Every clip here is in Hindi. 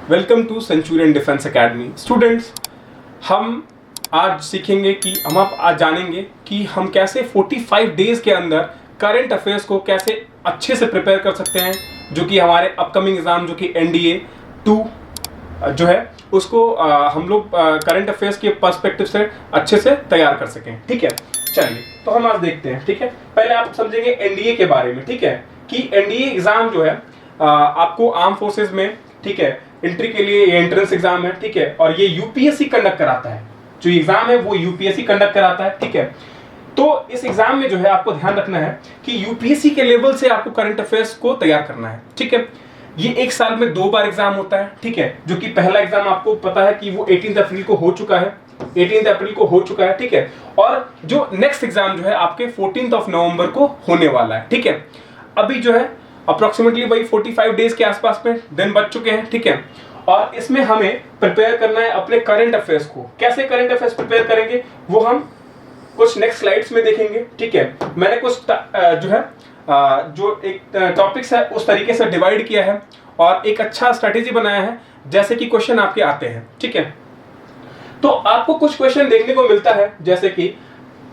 Welcome to Centurion Defence Academy. Students, हम आज सीखेंगे कि आप आज जानेंगे कि हम कैसे 45 डेज के अंदर करंट अफेयर्स को कैसे अच्छे से प्रिपेयर कर सकते हैं, जो कि हमारे अपकमिंग एग्जाम जो कि NDA 2 जो है उसको हम लोग करंट अफेयर्स के पर्सपेक्टिव से अच्छे से तैयार कर सकें। ठीक है, चलिए तो हम आज देखते हैं। ठीक है, पहले आप समझेंगे NDA के बारे में। ठीक है, कि NDA एग्जाम जो है आपको आर्म फोर्सेज में, ठीक है, एंट्री के लिए ये एंट्रेंस एग्जाम है। ठीक है, और ये यूपीएससी कंडक्ट कराता है। जो एग्जाम है वो यूपीएससी कंडक्ट कराता है। ठीक है, तो इस एग्जाम में जो है आपको ध्यान रखना है कि यूपीएससी के लेवल से आपको करंट अफेयर्स को तैयार करना है। ठीक है, ये एक साल में 2 बार एग्जाम होता है। ठीक है, जो कि पहला एग्जाम आपको पता है कि वो 18 अप्रैल को हो चुका है। 18 अप्रैल को हो चुका है। ठीक है, और जो नेक्स्ट एग्जाम जो है आपके 14 नवंबर को होने वाला है। ठीक है, अभी जो है अप्रोक्सीमेटली वही 45 डेज के आसपास में दिन बच चुके हैं। ठीक है, और इसमें हमें प्रिपेयर करना है अपने करंट अफेयर्स को। कैसे करंट अफेयर्स प्रिपेयर करेंगे वो हम कुछ नेक्स्ट स्लाइड्स में देखेंगे। ठीक है, मैंने कुछ जो है जो एक टॉपिक्स है उस तरीके से डिवाइड किया है और एक अच्छा स्ट्रेटेजी बनाया है जैसे कि क्वेश्चन आपके आते हैं। ठीक है, तो आपको कुछ क्वेश्चन देखने को मिलता है जैसे कि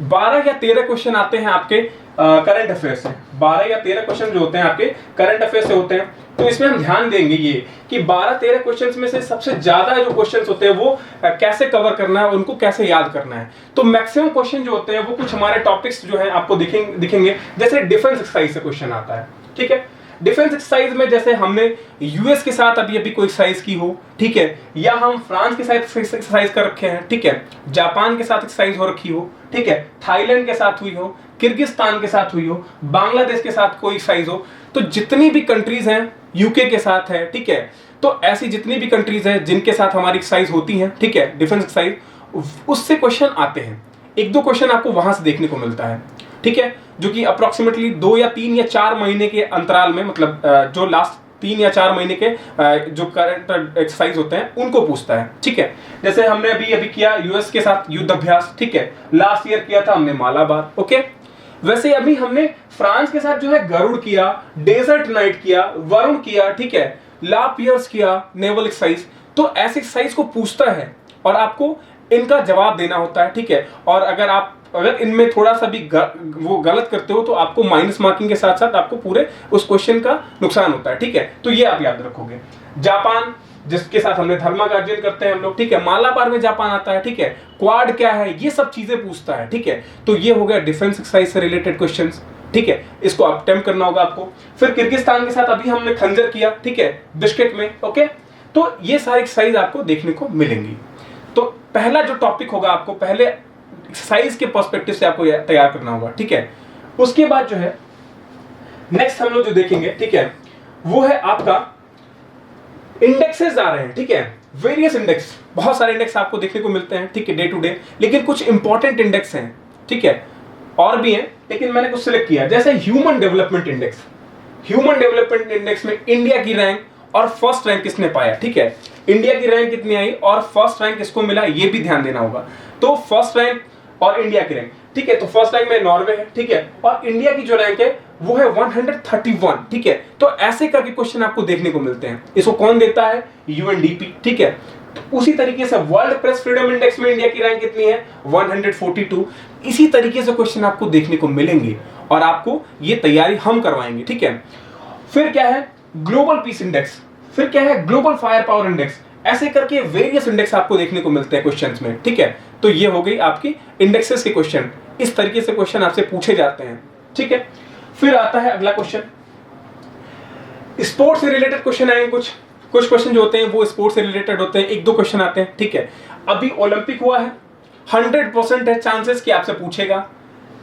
12 या 13 क्वेश्चन आते हैं आपके करंट अफेयर से। 12 या 13 क्वेश्चन जो होते हैं आपके करंट अफेयर से होते हैं। तो इसमें हम ध्यान देंगे ये कि 12-13 क्वेश्चन्स में से सबसे ज्यादा जो क्वेश्चंस होते हैं वो कैसे कवर करना है, उनको कैसे याद करना है। तो मैक्सिमम क्वेश्चन जो होते हैं वो कुछ हमारे टॉपिक्स जो है आपको दिखेंगे जैसे डिफेंस एक्सरसाइज से क्वेश्चन आता है। ठीक है, डिफेंस एक्सरसाइज में जैसे हमने यूएस के साथ अभी कोई एक्सरसाइज की हो, ठीक है, या हम फ्रांस के साथ एक्सरसाइज कर रखे हैं, ठीक है, जापान के साथ एक्सरसाइज हो रखी हो, ठीक है, थाईलैंड के साथ हुई हो, किर्गिस्तान के साथ हुई हो, बांग्लादेश के साथ कोई एक्सरसाइज हो, तो जितनी भी कंट्रीज हैं, यूके के साथ है, ठीक है, तो ऐसी जितनी भी कंट्रीज हैं जिनके साथ हमारी एक्सरसाइज होती हैं, ठीक है, डिफेंस एक्सरसाइज, उससे क्वेश्चन आते हैं। 1-2 क्वेश्चन आपको वहां से देखने को मिलता है। ठीक है, जो कि अप्रोक्सीमेटली 2 या 3 या 4 महीने के अंतराल में, मतलब जो लास्ट 3 या 4 महीने के जो करंट एक्सरसाइज होते हैं उनको पूछता है। ठीक है, जैसे हमने अभी किया यूएस के साथ युद्ध अभ्यास। ठीक है, लास्ट ईयर किया था हमने मालाबार। ओके, वैसे अभी हमने फ्रांस के साथ जो है गरुड़ किया, डेजर्ट नाइट किया, वरुण किया, ठीक है, ला पियर्स किया, नेवल एक्सरसाइज। तो ऐसे एक्सरसाइज को पूछता है और आपको इनका जवाब देना होता है। ठीक है, और अगर इनमें थोड़ा सा भी वो गलत करते हो तो आपको माइनस मार्किंग के साथ साथ आपको पूरे उस क्वेश्चन का नुकसान होता है। ठीक है, तो ये आप याद रखोगे। जापान जिसके साथ हमने धर्मा का अध्ययन करते हैं हम लोग, ठीक है, मालाबार में जापान आता है। ठीक है, क्वाड क्या है, ये सब चीजें पूछता है। ठीक है, तो ये हो गया डिफेंस एक्सरसाइज से रिलेटेड क्वेश्चंस। ठीक है, इसको अटेम्प्ट करना होगा आपको। फिर किर्गिस्तान के साथ अभी हमने खंजर किया, ठीक है, बिश्केक में। ओके, तो ये सारी एक्सरसाइज आपको देखने को मिलेंगी। तो पहला जो टॉपिक होगा आपको पहले एक्सरसाइज के पर्सपेक्टिव से आपको तैयार करना होगा। ठीक है, उसके बाद जो है नेक्स्ट हम लोग जो देखेंगे, ठीक है, वो है आपका इंडेक्सेस आ रहे हैं। ठीक है, वेरियस इंडेक्स, बहुत सारे इंडेक्स आपको देखने को मिलते हैं। ठीक है, डे टू डे, लेकिन कुछ इंपॉर्टेंट इंडेक्स हैं। ठीक है, और भी हैं, लेकिन मैंने कुछ सिलेक्ट किया जैसे human development index. Human development index में इंडिया की रैंक और फर्स्ट रैंक किसने पाया। ठीक है, इंडिया की रैंक कितनी आई और फर्स्ट रैंक किसको मिला, ये भी ध्यान देना होगा। तो फर्स्ट रैंक और इंडिया की रैंक, ठीक है, तो फर्स्ट रैंक में नॉर्वे है, ठीक है, और इंडिया की जो रैंक है वो है 131। ठीक है, तो ऐसे करके क्वेश्चन आपको देखने को मिलते हैं। इसको कौन देता है, यूएनडीपी। ठीक है, तो उसी तरीके से वर्ल्ड प्रेस फ्रीडम इंडेक्स में इंडिया की रैंक कितनी है, 142। इसी तरीके से क्वेश्चन आपको देखने को मिलेंगे और आपको ये तैयारी हम करवाएंगे। ठीक है, फिर क्या है ग्लोबल पीस इंडेक्स, फिर क्या है ग्लोबल फायर पावर इंडेक्स, ऐसे करके वेरियस इंडेक्स आपको देखने को मिलते हैं क्वेश्चंस में। ठीक है, तो ये हो गई आपकी इंडेक्सेस के क्वेश्चन। इस तरीके से क्वेश्चन आपसे पूछे जाते हैं। ठीक है, फिर आता है अगला क्वेश्चन, स्पोर्ट्स से रिलेटेड क्वेश्चन आएंगे। कुछ क्वेश्चन जो होते हैं वो स्पोर्ट्स से रिलेटेड होते हैं, 1-2 क्वेश्चन आते हैं। ठीक है, अभी ओलंपिक हुआ है, 100% है चांसेस कि आपसे पूछेगा,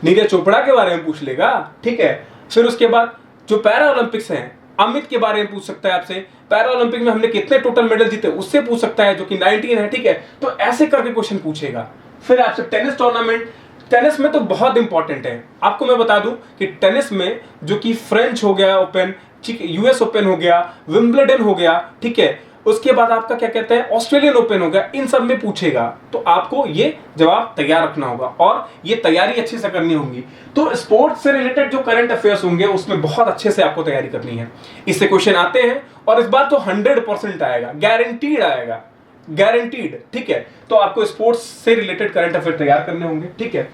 नीरज चोपड़ा के बारे में पूछ लेगा। ठीक है, फिर उसके बाद जो पैरा ओलंपिक्स हैं, अमित के बारे में पूछ सकता है आपसे, पैरा ओलंपिक में हमने कितने टोटल मेडल जीते उससे पूछ सकता है, जो कि 19 है। ठीक है, तो ऐसे करके क्वेश्चन पूछेगा। फिर आपसे टेनिस टूर्नामेंट, टेनिस में तो बहुत इंपॉर्टेंट है। आपको मैं बता दूं कि टेनिस में जो कि फ्रेंच हो गया ओपन, ठीक है, यूएस ओपन हो गया, विंबलडन हो गया, ठीक है, उसके बाद आपका क्या कहते हैं ऑस्ट्रेलियन ओपन हो गया, इन सब में पूछेगा, तो आपको ये जवाब तैयार रखना होगा और ये तैयारी अच्छे से करनी होगी। तो स्पोर्ट्स से रिलेटेड जो करंट अफेयर्स होंगे उसमें बहुत अच्छे से आपको तैयारी करनी है। इससे क्वेश्चन आते हैं और इस बार तो 100% आएगा, गारंटीड आएगा, गारंटीड, ठीक है। तो आपको स्पोर्ट्स से रिलेटेड करंट अफेयर तैयार करने होंगे, ठीक है।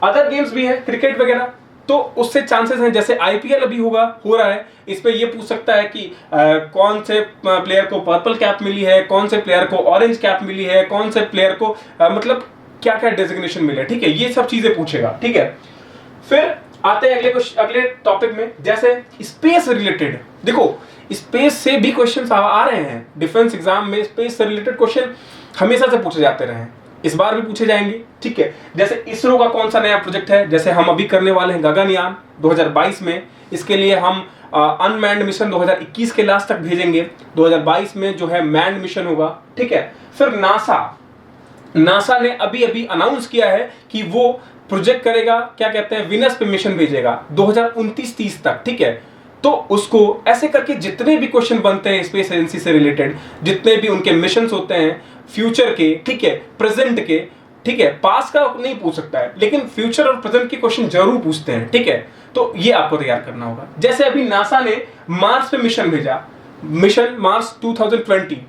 अदर गेम्स भी है, क्रिकेट वगैरह, तो उससे चांसेस हैं, जैसे आईपीएल अभी हो रहा है, इस पे ये पूछ सकता है कि कौन से प्लेयर को पर्पल कैप मिली है, कौन से प्लेयर को ऑरेंज कैप मिली है, कौन से प्लेयर को मतलब क्या क्या डेजिग्नेशन मिले, ठीक है, ये सब चीजें पूछेगा, ठीक है। फिर आते हैं अगले टॉपिक में, जैसे स्पेस रिलेटेड। देखो स्पेस से भी क्वेश्चन आ रहे हैं डिफेंस एग्जाम में, स्पेस से रिलेटेड क्वेश्चन हमेशा से पूछे जाते रहे हैं, इस बार भी पूछे जाएंगे, ठीक है। जैसे इसरो का कौन सा नया प्रोजेक्ट है, जैसे हम अभी करने वाले हैं गगनयान 2022 में, इसके लिए हम अनमैन्ड मिशन 2021 के लास्ट तक भेजेंगे, 2022 में जो है मैन्ड मिशन होगा, ठीक है। फिर नासा ने अभी अभी अनाउंस किया है कि वो प्रोजेक्ट करेगा, क्या कहते हैं, विनस पे मिशन भेजेगा 2029-30 तक, ठीक है। तो उसको ऐसे करके जितने भी क्वेश्चन बनते हैं स्पेस एजेंसी से रिलेटेड, जितने भी उनके मिशंस होते हैं फ्यूचर के, ठीक है, प्रेजेंट के, ठीक है, पास का नहीं पूछ सकता है लेकिन फ्यूचर और प्रेजेंट के क्वेश्चन जरूर पूछते हैं, ठीक है। तो ये आपको तैयार करना होगा। जैसे अभी नासा ने मार्स पे मिशन भेजा, मिशन मार्स 2020,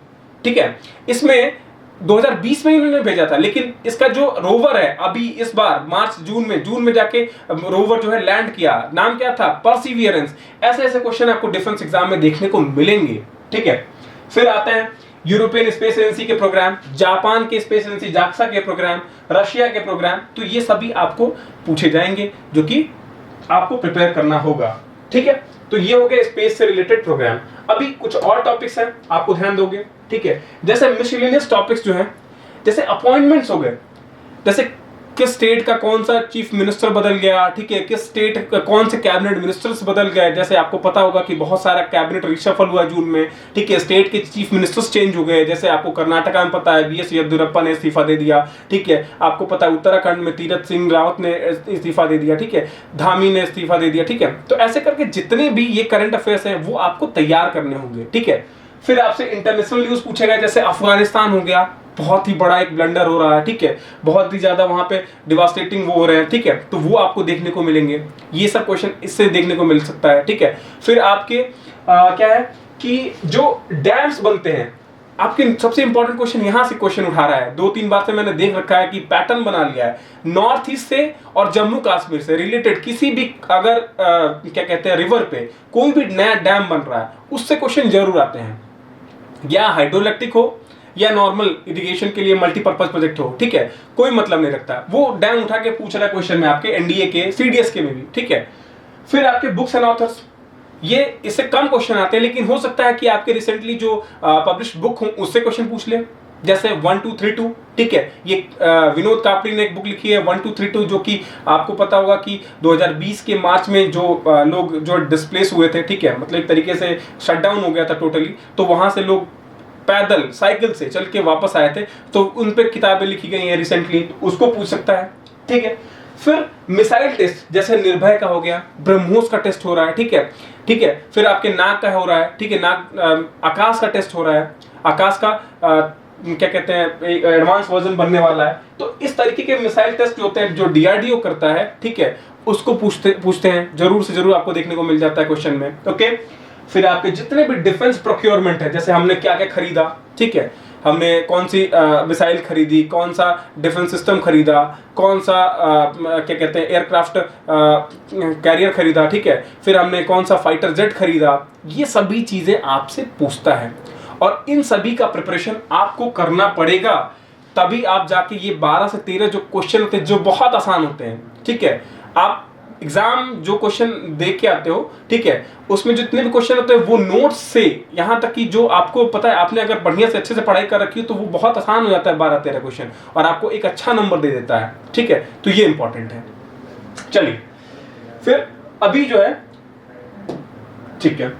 ठीक है, इसमें 2020 में इन्होंने भेजा था, लेकिन इसका जो रोवर है अभी इस बार मार्च जून में जाके रोवर जो है लैंड किया, नाम क्या था, परसिवियरेंस। ऐसे ऐसे क्वेश्चन आपको डिफेंस एग्जाम में देखने को मिलेंगे, ठीक है। फिर आते हैं यूरोपियन स्पेस एजेंसी के प्रोग्राम, जापान के स्पेस एजेंसी जाक्सा के प्रोग्राम, रशिया के प्रोग्राम, तो ये सभी आपको पूछे जाएंगे जो कि आपको प्रिपेयर करना होगा, ठीक है। तो ये हो गए स्पेस से रिलेटेड प्रोग्राम। अभी कुछ और टॉपिक्स हैं, आपको ध्यान दोगे, ठीक है। जैसे मिसलेनियस टॉपिक्स जो हैं, जैसे अपॉइंटमेंट्स हो गए, जैसे किस स्टेट का कौन सा चीफ मिनिस्टर बदल गया, ठीक है, किस स्टेट का कौन से कैबिनेट मिनिस्टर्स बदल गए। जैसे आपको पता होगा कि बहुत सारा कैबिनेट रिशफल हुआ जून में, ठीक है, स्टेट के चीफ मिनिस्टर्स चेंज हो गए। जैसे आपको कर्नाटका में पता है बीएस येदियुरप्पा ने इस्तीफा दे दिया, ठीक है। आपको पता है उत्तराखंड में तीरथ सिंह रावत ने इस्तीफा दे दिया, ठीक है, धामी ने इस्तीफा दे दिया, ठीक है। तो ऐसे करके जितने भी ये करंट अफेयर्स हैं वो आपको तैयार करने होंगे, ठीक है। फिर आपसे इंटरनेशनल न्यूज पूछेगा, जैसे अफगानिस्तान हो गया, बहुत ही बड़ा एक ब्लंडर हो रहा है, ठीक है, बहुत ही ज्यादा वहां पे डिवास्टेटिंग वो हो रहे हैं, ठीक है, तो वो आपको देखने को मिलेंगे। ये सब क्वेश्चन इससे देखने को मिल सकता है, ठीक है। फिर आपके क्या है कि जो डैम्स बनते हैं, आपके सबसे इंपॉर्टेंट क्वेश्चन यहां से क्वेश्चन उठा रहा है, 2-3 बार से मैंने देख रखा है कि पैटर्न बना लिया है, नॉर्थ ईस्ट से और जम्मू कश्मीर से रिलेटेड किसी भी अगर क्या कहते हैं रिवर पे कोई भी नया डैम बन रहा है, उससे क्वेश्चन जरूर आते हैं, या हाइड्रोइलेक्ट्रिक हो या नॉर्मल इरिगेशन के लिए मल्टीपर्पज प्रोजेक्ट हो, ठीक है, कोई मतलब नहीं रखता, वो डैम उठा के पूछ रहा है क्वेश्चन में आपके एनडीए के, सीडीएस के में भी, ठीक है। फिर आपके बुक्स एंड ऑथर्स, ये इससे कम क्वेश्चन आते हैं, लेकिन हो सकता है कि आपके रिसेंटली जो पब्लिश बुक हो उससे क्वेश्चन पूछ ले, जैसे 1232, ठीक है। ये विनोद कापड़ी ने एक बुक लिखी है 1232, जो कि आपको पता होगा कि 2020 के मार्च में जो लोग जो डिस्प्लेस हुए थे, ठीक है, मतलब एक तरीके से शटडाउन हो गया था टोटली, तो वहां से लोग पैदल साइकिल से चल के वापस आए थे, तो उन पे किताबें लिखी गई हैं रिसेंटली, तो उसको पूछ सकता है, ठीक है। फिर मिसाइल टेस्ट, जैसे निर्भय का हो गया, ब्रह्मोस का टेस्ट हो रहा है, ठीक है, ठीक है। फिर आपके नाग का हो रहा है, ठीक है, नाग आकाश का टेस्ट हो रहा है, आकाश का क्या कहते हैं एडवांस वर्जन बनने वाला है। तो इस तरीके के मिसाइल टेस्ट होते हैं जो डीआरडीओ करता है, ठीक है, उसको पूछते हैं, जरूर से जरूर आपको देखने को मिल जाता है क्वेश्चन में, ओके। फिर आपके जितने भी डिफेंस प्रोक्योरमेंट है, जैसे हमने क्या क्या खरीदा, ठीक है, हमने कौन सी मिसाइल खरीदी, कौन सा डिफेंस सिस्टम खरीदा, कौन सा क्या कहते हैं एयरक्राफ्ट कैरियर खरीदा, ठीक है, फिर हमने कौन सा फाइटर जेट खरीदा, ये सभी चीजें आपसे पूछता है और इन सभी का प्रिपरेशन आपको करना पड़ेगा, तभी आप जाके ये 12 से 13 जो क्वेश्चन होते हैं जो बहुत आसान होते हैं, ठीक है, आप एग्जाम जो क्वेश्चन देख के आते हो, ठीक है, उसमें जितने भी क्वेश्चन होते हैं वो नोट्स से यहाँ तक कि जो आपको पता है, आपने अगर बढ़िया से अच्छे से पढ़ाई कर रखी हो तो वो बहुत आसान हो जाता है 12-13 क्वेश्चन, और आपको एक अच्छा नंबर दे देता है, ठीक है। तो ये इंपॉर्टेंट है। चलिए फिर अभी जो है, ठीक है,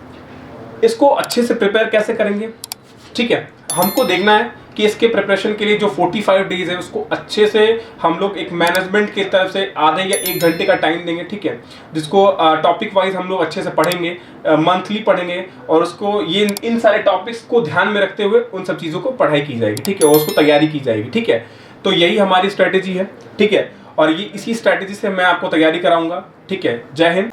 इसको अच्छे से प्रिपेयर कैसे करेंगे, ठीक है, हमको देखना है कि इसके प्रिपरेशन के लिए जो 45 डेज है उसको अच्छे से हम लोग एक मैनेजमेंट की तरफ से आधे या 1 घंटे का टाइम देंगे, ठीक है, जिसको टॉपिक वाइज हम लोग अच्छे से पढ़ेंगे, मंथली पढ़ेंगे, और उसको ये इन सारे टॉपिक्स को ध्यान में रखते हुए उन सब चीज़ों को पढ़ाई की जाएगी, ठीक है, और उसको तैयारी की जाएगी, ठीक है। तो यही हमारी स्ट्रेटेजी है, ठीक है, और ये इसी स्ट्रेटेजी से मैं आपको तैयारी कराऊंगा, ठीक है। जय हिंद।